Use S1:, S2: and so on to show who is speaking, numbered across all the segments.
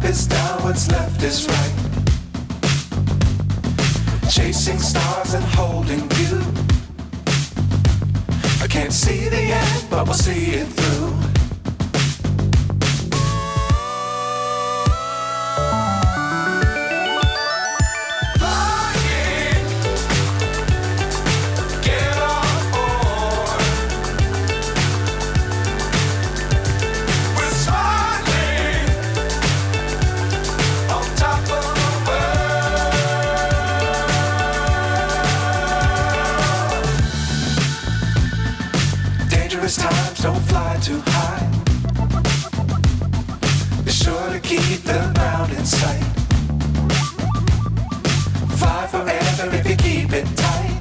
S1: is down, what's left is right. Chasing stars and holding you. I can't see the end, but we'll see it through. Times don't fly too high. Be sure to keep the ground in sight. Fly forever if you keep it tight.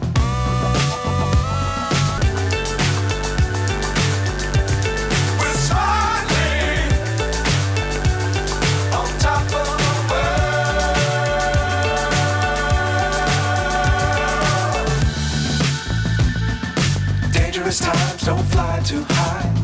S1: We're smiling on top of the world. Dangerous times don't fly too high.